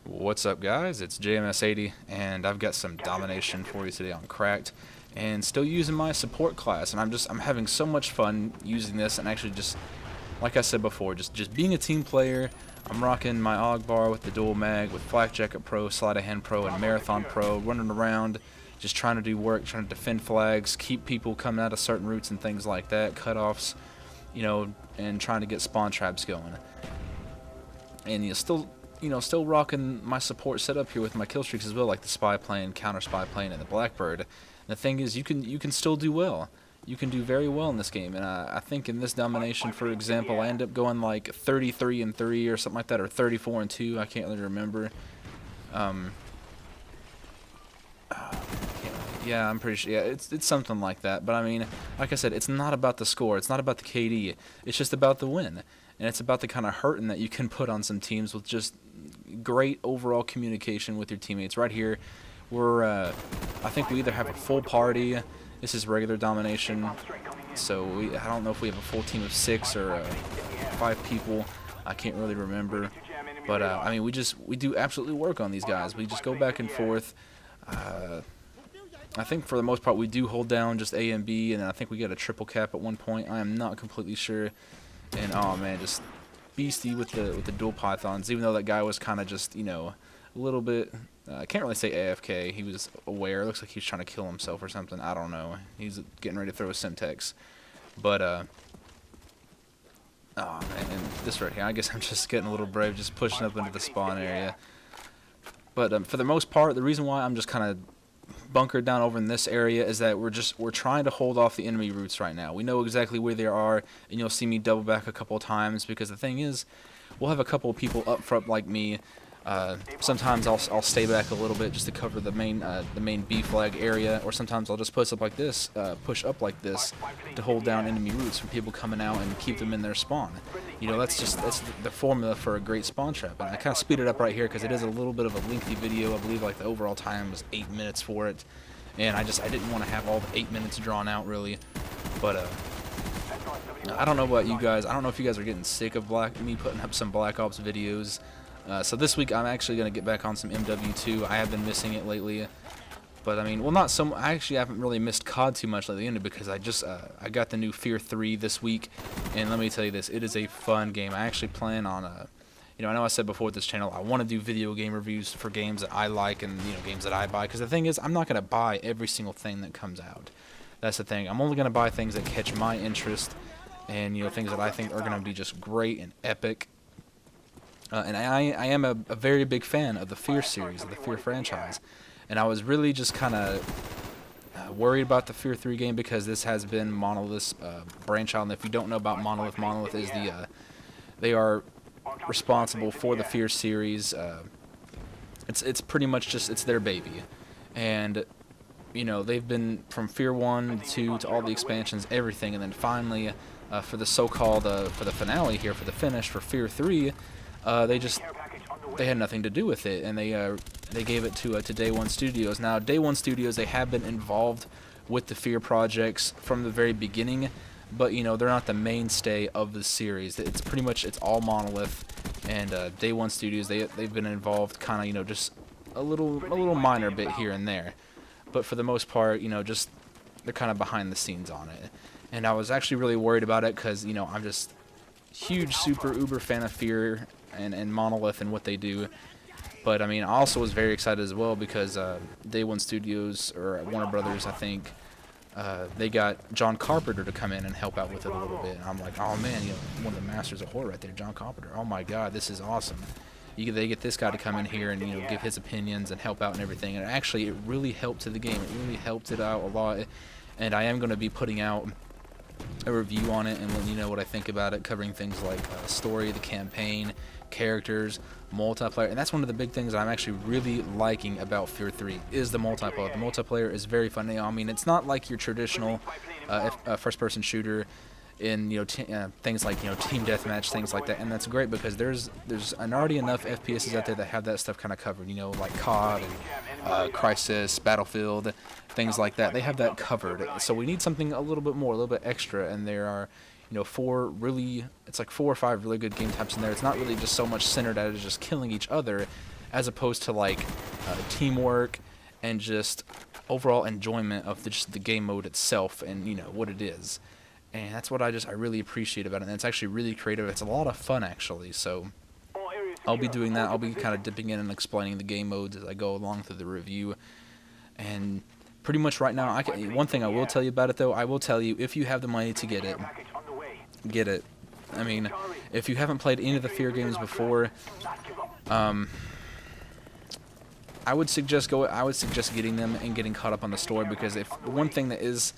What's up, guys? It's JMS80, and I've got some domination for you today on Cracked, and still using my support class. And I'm having so much fun using this, and actually just like I said before, just being a team player. I'm rocking my AUG bar with the dual mag, with Flak Jacket Pro, Sleight of Hand Pro, and Marathon Pro, running around, just trying to do work, trying to defend flags, keep people coming out of certain routes and things like that, cutoffs, and trying to get spawn traps going. And still rocking my support setup here with my kill streaks as well, like the spy plane, counter spy plane, and the Blackbird. And the thing is, you can still do well. You can do very well in this game, and I think in this domination, for example, I end up going like 33-3 or something like that, or 34-2. I can't really remember. Yeah, I'm pretty sure. Yeah, it's something like that. But I mean, like I said, it's not about the score. It's not about the KD. It's just about the win, and it's about the kind of hurting that you can put on some teams with just great overall communication with your teammates. Right here, I think we either have a full party. This is regular domination, so I don't know if we have a full team of 6 or 5 people. I can't really remember, but I mean, we do absolutely work on these guys. We just go back and forth. I think for the most part we do hold down just A and B, and then I think we get a triple cap at one point. I am not completely sure. And oh man, just beastie with the dual pythons. Even though that guy was kind of just a little bit. I can't really say AFK. He was aware. It looks like he's trying to kill himself or something. I don't know. He's getting ready to throw a Simtex. But, oh man, and this right here, I guess I'm just getting a little brave, just pushing up into the spawn area. But for the most part, the reason why I'm just kind of bunkered down over in this area is that we're trying to hold off the enemy routes right now. We know exactly where they are, and you'll see me double back a couple of times, because the thing is, we'll have a couple of people up front like me. Sometimes I'll stay back a little bit just to cover the main B flag area, or sometimes I'll just push up like this to hold down enemy routes from people coming out and keep them in their spawn. That's the formula for a great spawn trap. And I kind of speed it up right here because it is a little bit of a lengthy video. I believe like the overall time was 8 minutes for it, and I didn't want to have all the 8 minutes drawn out really. But I don't know about you guys. I don't know if you guys are getting sick of me putting up some Black Ops videos. So this week I'm actually going to get back on some MW2. I have been missing it lately, but I mean, well, not so. I actually haven't really missed COD too much lately, because I got the new Fear 3 this week, and let me tell you this, it is a fun game. I actually plan on I know I said before with this channel, I want to do video game reviews for games that I like and games that I buy, because the thing is, I'm not going to buy every single thing that comes out. That's the thing. I'm only going to buy things that catch my interest, and things that I think are going to be just great and epic. And I am a very big fan of the Fear series, of the Fear franchise. And I was really just kind of worried about the Fear 3 game, because this has been Monolith's brainchild. And if you don't know about Monolith, Monolith is they are responsible for the Fear series. It's pretty much just, it's their baby. And, they've been from Fear 1, 2, to all the expansions, everything. And then finally, for the so-called, for the finale here, for the finish, for Fear 3, they had nothing to do with it, and they gave it to Day One Studios. Now, Day One Studios, they have been involved with the Fear projects from the very beginning, but they're not the mainstay of the series. It's pretty much, it's all Monolith, and Day One Studios, they've been involved kind of just a little minor bit here and there, but for the most part, just they're kind of behind the scenes on it. And I was actually really worried about it, because I'm just huge super uber fan of Fear and Monolith and what they do. But I mean, I also was very excited as well, because Day One Studios, or Warner Brothers, I think, they got John Carpenter to come in and help out with it a little bit. And I'm like, oh man, one of the masters of horror right there, John Carpenter. Oh my god, this is awesome. They get this guy to come in here and give his opinions and help out and everything. And actually, it really helped to the game. It really helped it out a lot. And I am going to be putting out a review on it and letting you know what I think about it, covering things like story, the campaign, characters, multiplayer. And that's one of the big things I'm actually really liking about Fear 3 is the multiplayer. The multiplayer is very fun. I mean, it's not like your traditional first-person shooter in things like team deathmatch, things like that, and that's great, because there's already enough FPSs out there that have that stuff kind of covered, like COD and Crisis, Battlefield, things like that. They have that covered, so we need something a little bit more, a little bit extra. And there are it's like 4 or 5 really good game types in there. It's not really just so much centered at just killing each other as opposed to like teamwork and just overall enjoyment of just the game mode itself and, you know, what it is. And that's what I really appreciate about it. And it's actually really creative. It's a lot of fun, actually. So I'll be doing that. I'll be kind of dipping in and explaining the game modes as I go along through the review. And pretty much right now, one thing I will tell you about it, though, I will tell you, if you have the money to get it, get it. I mean, if you haven't played any of the Fear games before, I would suggest getting them and getting caught up on the story, because if one thing that is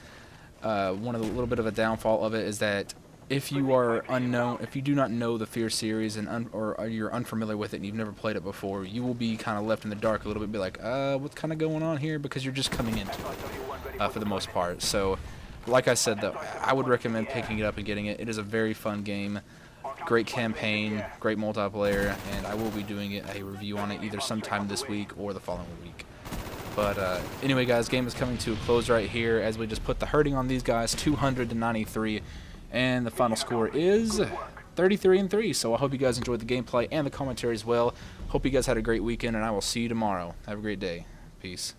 one of the little bit of a downfall of it is that if you do not know the Fear series or you're unfamiliar with it and you've never played it before, you will be kind of left in the dark a little bit, be like, what's kind of going on here, because you're just coming into it for the most part. So, like I said, though, I would recommend picking it up and getting it. It is a very fun game, great campaign, great multiplayer, and I will be doing a review on it either sometime this week or the following week. But anyway, guys, game is coming to a close right here as we just put the hurting on these guys, 200-93, and the final score is 33-3. So I hope you guys enjoyed the gameplay and the commentary as well. Hope you guys had a great weekend, and I will see you tomorrow. Have a great day. Peace.